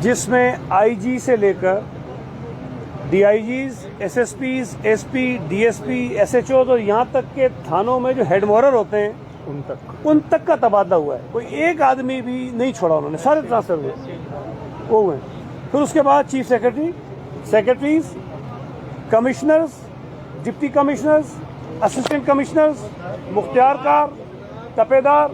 जिसमें आईजी से लेकर डीआईजीज, एसएसपीज, एसपी, डीएसपी, एसएचओ तो यहाँ तक के थानों में जो हेड मोरर होते हैं उन तक का तबादला हुआ है। कोई एक आदमी भी नहीं छोड़ा उन्होंने, सारे ट्रांसफर हुए। फिर उसके बाद chief secretaries, commissioners, deputy commissioners, assistant commissioners, मुख्तियारकार, तपेदार,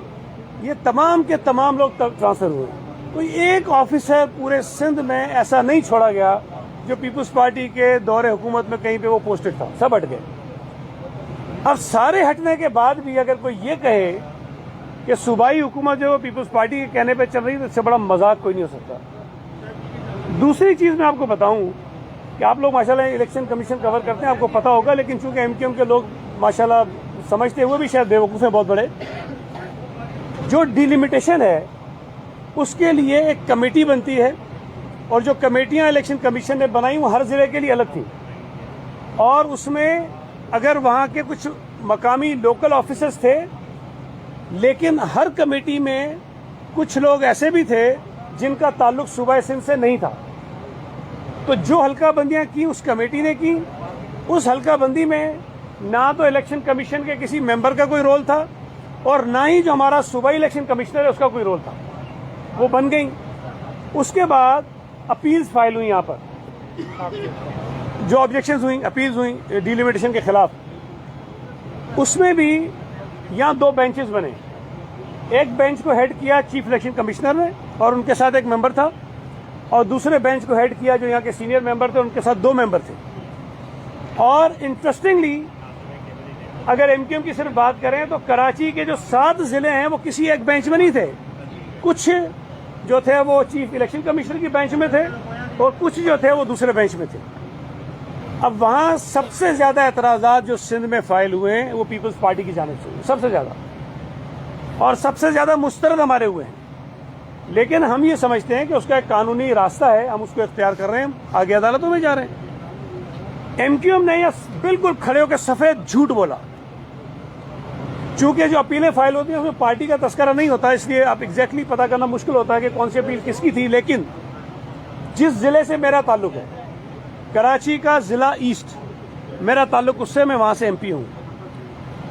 ये तमाम के तमाम लोग ट्रांसफर हुए। कोई एक ऑफिसर पूरे सिंध में ऐसा नहीं छोड़ा गया जो पीपुल्स पार्टी के दौरे हुकूमत में कहीं पे वो पोस्टेड था, सब हट गए। अब सारे हटने के बाद भी अगर कोई ये कहे कि सूबाई हुकूमत जो पीपुल्स पार्टी के कहने पे चल रही है तो इससे बड़ा मजाक कोई नहीं हो सकता। दूसरी चीज मैं आपको बताऊं कि आप लोग माशाल्लाह इलेक्शन कमीशन कवर करते हैं, आपको पता होगा, लेकिन चूंकि एमक्यूएम के लोग माशाल्लाह समझते हुए भी शायद बेवकूफ है बहुत बड़े, जो डिलिमिटेशन है उसके लिए एक कमेटी बनती है और जो कमेटियां इलेक्शन कमीशन ने बनाई वो हर जिले के लिए अलग थी। और उसमें अगर वहां के कुछ मकामी लोकल ऑफिसर्स थे, लेकिन हर कमेटी में कुछ लोग ऐसे भी थे जिनका ताल्लुक सूबा सिंध से नहीं था। तो जो हल्काबंदियां की उस कमेटी ने की, उस हल्काबंदी में ना तो इलेक्शन कमीशन के किसी मेंबर का कोई रोल था और ना ही जो हमारा सूबाई इलेक्शन कमिश्नर है उसका कोई रोल था। वो बन गई। उसके बाद अपील्स फाइल हुई, यहाँ पर जो ऑब्जेक्शंस हुई, अपील्स हुई डिलिमिटेशन के खिलाफ, उसमें भी यहाँ दो बेंचेस बने। एक बेंच को हेड किया चीफ इलेक्शन कमिश्नर ने और उनके साथ एक मेंबर था, और दूसरे बेंच को हेड किया जो यहाँ के सीनियर मेंबर थे, उनके साथ दो मेंबर थे। और इंटरेस्टिंगली अगर एमक्यूएम की सिर्फ बात करें तो कराची के जो 7 जिले हैं वो किसी एक बेंच में नहीं थे। कुछ जो थे वो चीफ इलेक्शन कमिश्नर की बेंच में थे और कुछ जो थे वो दूसरे बेंच में थे। अब वहां सबसे ज्यादा एतराजात जो सिंध में फाइल हुए हैं वो पीपल्स पार्टी की जानिब से हुए, सबसे ज्यादा, और सबसे ज्यादा मुस्तरद हमारे हुए हैं। लेकिन हम ये समझते हैं कि उसका एक कानूनी रास्ता है, हम उसको इख्तियार कर रहे हैं, आगे अदालतों में जा रहे हैं। एमक्यूएम ने यह बिल्कुल खड़े होकर सफेद झूठ बोला। चूंकि जो अपीलें फाइल होती हैं उसमें पार्टी का तस्करा नहीं होता, इसलिए आप एग्जैक्टली पता करना मुश्किल होता है कि कौन सी अपील किसकी थी। लेकिन जिस जिले से मेरा ताल्लुक है, कराची का जिला ईस्ट, मेरा ताल्लुक उससे, मैं वहां से एमपी हूं,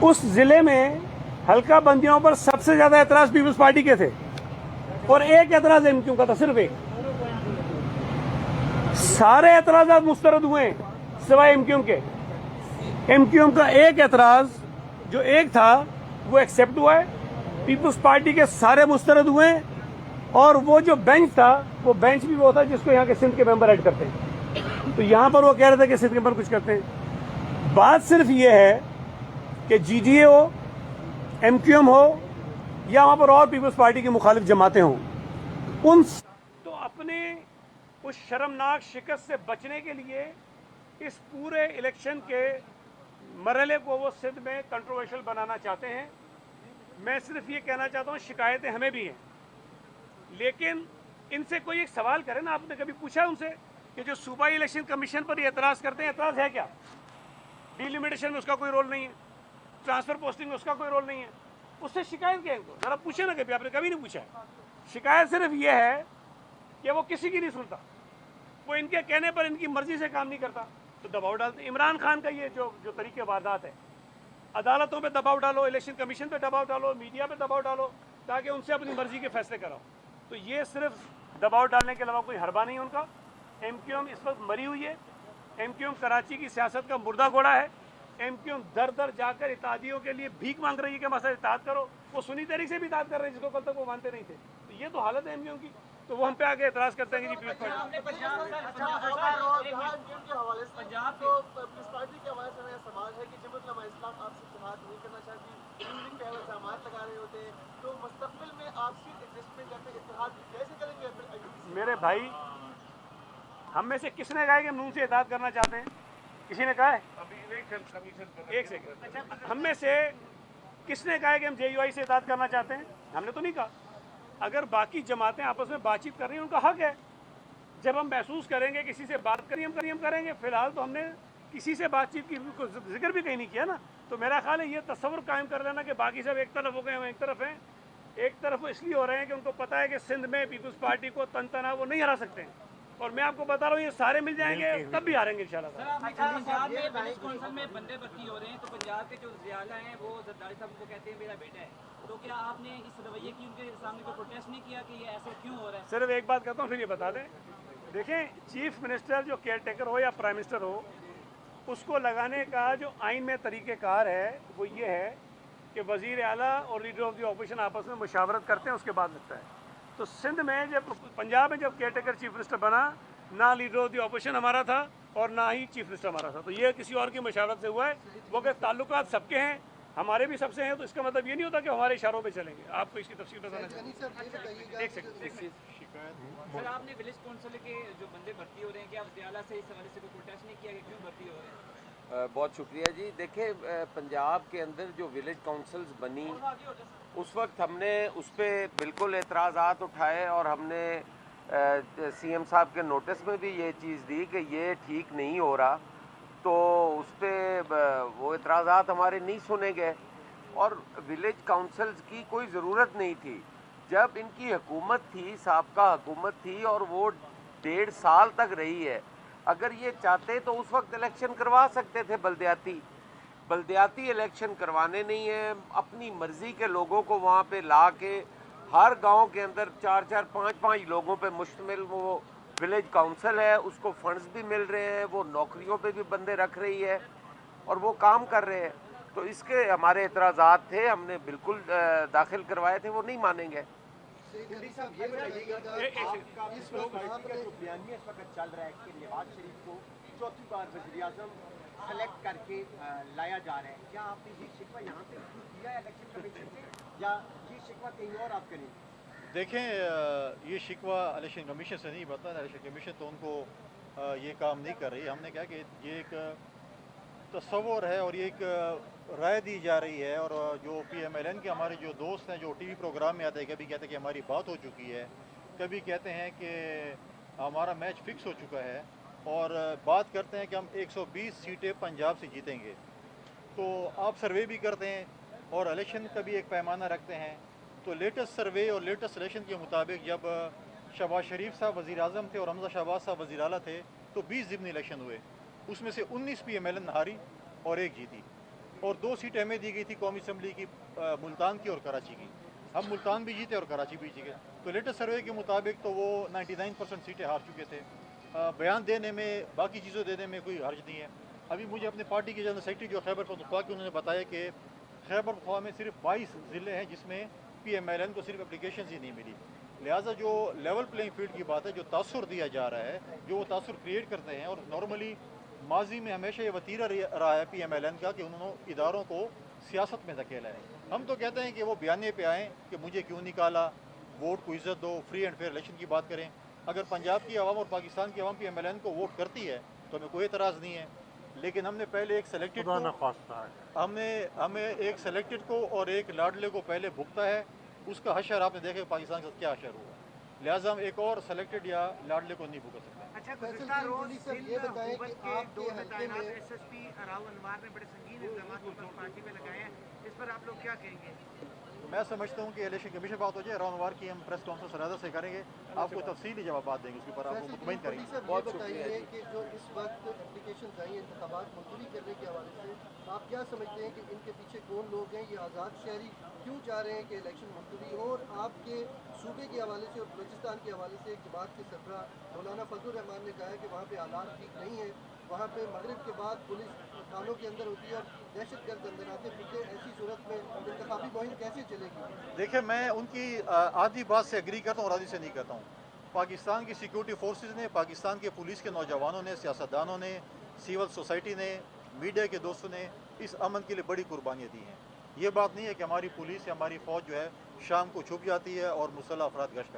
उस जिले में हल्का बंदियों पर सबसे ज्यादा एतराज पीपल्स पार्टी के थे और एक एतराज एमक्यूएम का था, सिर्फ एक। सारे एतराजात मुस्तरद हुए सिवाय एमक्यूएम के। एमक्यूएम का एक एतराज जो एक था वो एक्सेप्ट हुआ है, पीपल्स पार्टी के सारे मुस्तरद हुए, और वो जो बेंच था वो बेंच भी वो था जिसको यहाँ के सिंध के मेंबर ऐड करते हैं। तो यहाँ पर वो कह रहे थे कि सिंध के मेंबर कुछ करते हैं। बात सिर्फ ये है कि जीडीए हो, एमक्यूएम हो या वहां पर और पीपल्स पार्टी की मुखालिफ जमातें हों, उन तो अपने उस शर्मनाक शिकस्त से बचने के लिए इस पूरे इलेक्शन के मरहले को वो सिंध में कंट्रोवर्शियल बनाना चाहते हैं। मैं सिर्फ ये कहना चाहता हूँ, शिकायतें हमें भी हैं, लेकिन इनसे कोई एक सवाल करे ना। आपने कभी पूछा उनसे कि जो सूबाई इलेक्शन कमीशन पर एतराज करते हैं, एतराज है क्या? डिलिमिटेशन में उसका कोई रोल नहीं है, ट्रांसफर पोस्टिंग में उसका कोई रोल नहीं है, उससे शिकायत क्या है इनको? जरा पूछे ना, कभी आपने कभी नहीं पूछा है। शिकायत सिर्फ ये है कि वो किसी की नहीं सुनता, वो इनके कहने पर इनकी मर्जी से काम नहीं करता, तो दबाव डालते। इमरान खान का ये जो तरीके वारदात है, अदालतों पे दबाव डालो, इलेक्शन कमीशन पे दबाव डालो, मीडिया पे दबाव डालो, ताकि उनसे अपनी मर्जी के फैसले कराओ। तो ये सिर्फ दबाव डालने के अलावा कोई हरबा नहीं है उनका। एमक्यूएम इस वक्त मरी हुई है। एमक्यूएम कराची की सियासत का मुर्दा घोड़ा है। एमक्यूएम दर दर जाकर इत्तेहादियों के लिए भीख मांग रही है कि मसला इत्तेहाद करो। वो सुन्नी तहरीक से भी इत्तेहाद कर रहे हैं जिसको कल तक वो मानते नहीं थे। तो ये तो हालत है एमक्यूएम की। तो वो हम पे आगे एतराज करते हैं कि जी पीपल्स पार्टी के हवाले से मेरा सवाल है कि जब उलमा इस्लाम आपसे इत्तेहाद नहीं करना चाहती, पे इल्जाम लगा रहे होते हैं, तो मुस्तकबिल में आपसी एडजस्टमेंट या फिर इत्तेहाद कैसे करेंगे? मेरे भाई, हम में से किसने कहा कि हम नून से इत्तेहाद करना चाहते हैं? किसी ने कहा है? एक सेकंड, हम में से किसने कहा है कि हम जेयूआई से इत्तेहाद करना चाहते हैं? हमने तो नहीं कहा। अगर बाकी जमातें आपस में बातचीत कर रही हैं, उनका हक है। जब हम महसूस करेंगे किसी से बात करिए हम करेंगे। फिलहाल तो हमने किसी से बातचीत की जिक्र भी कहीं नहीं किया ना। तो मेरा ख्याल है ये तस्वर कायम कर लेना कि बाकी सब एक तरफ हो गए, हम एक तरफ हैं, एक तरफ इसलिए हो रहे हैं कि उनको पता है कि सिंध में पीपल्स पार्टी को तन तना वो नहीं हरा सकते हैं, और मैं आपको बता रहा हूँ ये सारे मिल जाएंगे तब भी हारेंगे इंशाल्लाह। सर, आपने कहा पंजाब में विलेज काउंसिल में बंदे भर्ती हो रहे हैं, तो पंजाब के जो ज़ियाला हैं वो जरदारी साहब को कहते हैं मेरा बेटा है, तो क्या आपने इस रवैये की उनके सामने कोई प्रोटेस्ट नहीं किया कि ये ऐसा क्यों हो रहा है? सिर्फ एक बात कहता हूँ फिर ये बता दें, देखें चीफ मिनिस्टर जो केयर टेकर हो या प्राइम मिनिस्टर हो, उसको लगाने का जो आइन में तरीक़ेकार है वो ये है कि वज़ीर आला और लीडर ऑफ द ऑपोजिशन आपस में मुशावरत करते हैं, उसके बाद लगता है। तो सिंध में जब पंजाब में जब केयर टेकर चीफ मिनिस्टर बना, ना लीडर ऑफ द ऑपोजिशन हमारा था और ना ही चीफ मिनिस्टर हमारा था, तो ये किसी और की मुशावरत से हुआ है। वो अगर ताल्लुकात सबके हैं, हमारे भी सबसे हैं, तो इसका मतलब ये नहीं होता कि हमारे इशारों पे चलेंगे। आपको इसकी तफसील बताना चाहिए। एक सेकंड। सर, आपने विलेज काउंसिल के जो बंदे भर्ती हो रहे हैं, क्या ज़ियाला से इस हवाले से कोई प्रोटेस्ट नहीं किया कि क्यों भर्ती हो रहे हैं? बहुत शुक्रिया जी। देखिए पंजाब के अंदर जो विलेज काउंसिल्स बनी उस वक्त हमने उस पर बिल्कुल एतराज़ात उठाए और हमने सीएम साहब के नोटिस में भी ये चीज़ दी कि ये ठीक नहीं हो रहा, तो उस पर वो एतराज़ात हमारे नहीं सुने गए और विलेज काउंसिल्स की कोई ज़रूरत नहीं थी। जब इनकी हुकूमत थी, साबका हुकूमत थी और वो 1.5 साल तक रही है, अगर ये चाहते तो उस वक्त इलेक्शन करवा सकते थे। बल्दियाती इलेक्शन करवाने नहीं है, अपनी मर्ज़ी के लोगों को वहाँ पे ला के हर गांव के अंदर 4-4, 5-5 लोगों पे मुश्तमिल वो विलेज काउंसिल है, उसको फंड्स भी मिल रहे हैं, वो नौकरियों पे भी बंदे रख रही है और वो काम कर रहे हैं। तो इसके हमारे एतराज़ात थे, हमने बिल्कुल दाखिल करवाए थे, वो नहीं मानेंगे। साहब ये बताइएगा आपका इस वक्त का जो बयानिया इस वक्त चल रहा है कि नवाज शरीफ को चौथी बार वज़ीर आज़म सेलेक्ट करके लाया जा रहा है, क्या आपने ये शिकवा यहाँ पे किया है इलेक्शन कमीशन से या ये शिकवा कहीं और आप करेंगे? देखें ये शिकवा इलेक्शन कमीशन से नहीं बनता, इलेक्शन कमीशन तो उनको ये काम नहीं कर रही। हमने कहा कि ये एक तस्वुर है और ये एक राय दी जा रही है, और जो PMLN के हमारे जो दोस्त हैं जो टीवी प्रोग्राम में आते हैं, कभी कहते हैं कि हमारी बात हो चुकी है, कभी कहते हैं कि हमारा मैच फिक्स हो चुका है, और बात करते हैं कि हम 120 सीटें पंजाब से जीतेंगे। तो आप सर्वे भी करते हैं और इलेक्शन का भी एक पैमाना रखते हैं। तो लेटेस्ट सर्वे और लेटेस्ट इलेक्शन के मुताबिक जब शहबाज शरीफ साहब वज़ीर आज़म थे और हमजा शहबाज साहब वज़ीर आला थे, तो 20 ज़िमनी इलेक्शन हुए, उसमें से 19 PMLN हारी और 1 जीती, और 2 सीटें हमें दी गई थी कौमी असम्बली की, मुल्तान की और कराची की। हम मुल्तान भी जीते और कराची भी जीते। तो लेटेस्ट सर्वे के मुताबिक तो वो 99% सीटें हार चुके थे। बयान देने में, बाकी चीज़ों देने में कोई हर्ज नहीं है। अभी मुझे अपने पार्टी के जनरल सेक्रेटरी जो खैबर पख्तूनख्वा के, उन्होंने बताया कि खैबर पख्तूनख्वा में सिर्फ 22 ज़िले हैं जिसमें PMLN को सिर्फ एप्लीकेशन ही नहीं मिली। लिहाजा जो लेवल प्लेइंग फील्ड की बात है, जो तासुर दिया जा रहा है, जो वो तासुर क्रिएट करते हैं, और नॉर्मली माजी में हमेशा ये वतीरा रहा है PMLN का कि उन्होंने इदारों को सियासत में धकेला है। हम तो कहते हैं कि वो बयाने पे आएँ कि मुझे क्यों निकाला, वोट को इज़्ज़त दो, फ्री एंड फेयर इलेक्शन की बात करें। अगर पंजाब की आवाम और पाकिस्तान की आवाम PMLN को वोट करती है तो हमें कोई एतराज़ नहीं है, लेकिन हमने पहले एक सेलेक्टेड को, हमें एक सेलेक्टेड को और एक लाडले को पहले भुगता है, उसका हशर आपने देखे पाकिस्तान के साथ क्या हशर हुआ। लिहाजा हम एक और सेलेक्टेड या लाडले को नहीं भुगत सकते। अच्छा, गुज़िश्ता रोज़ ये बताएं कि आपके हल्के में SSP राव अनवार ने बड़े संगीन इल्ज़ामात पीपल्स पार्टी पे लगाए हैं, इस पर आप लोग क्या कहेंगे? मैं समझता हूँ कि इलेक्शन कमीशन बात हो जाए, राव अनवार की हम प्रेस कॉन्फ्रेंस सरादा से करेंगे, आपको तफसीली जवाब देंगे, उसके ऊपर आपको मुतमईन करेंगे। बहुत बताइए कि जो इस वक्त एप्लीकेशन आई इंतखाबात मुलतवी करने के हवाले से, आप क्या समझते हैं कि इनके पीछे कौन लोग हैं? ये आज़ाद शहरी क्यों चाह रहे हैं कि इलेक्शन मुलतवी हो? और आपके सूबे के हवाले से और बलूचिस्तान के हवाले से जमात के सरबरा मौलाना फजलुर रहमान ने कहा है कि वहाँ पे हालात ठीक नहीं है, वहाँ पे मगरिब के बाद पुलिस थानों के अंदर होती है और दहशतगर्द अंदर आते हैं, ऐसी सूरत में इंतखाबी मुहिम कैसे चलेगी? देखिए, मैं उनकी आधी बात से एग्री करता हूँ और आधी से नहीं करता हूँ। पाकिस्तान की सिक्योरिटी फोर्सेस ने, पाकिस्तान के पुलिस के नौजवानों ने, सियासतदानों ने, सिविल सोसाइटी ने, मीडिया के दोस्तों ने इस अमन के लिए बड़ी कुर्बानियाँ दी हैं। ये बात नहीं है कि हमारी पुलिस या हमारी फ़ौज जो है शाम को छुप जाती है और मुसल्लह अफराद गश्त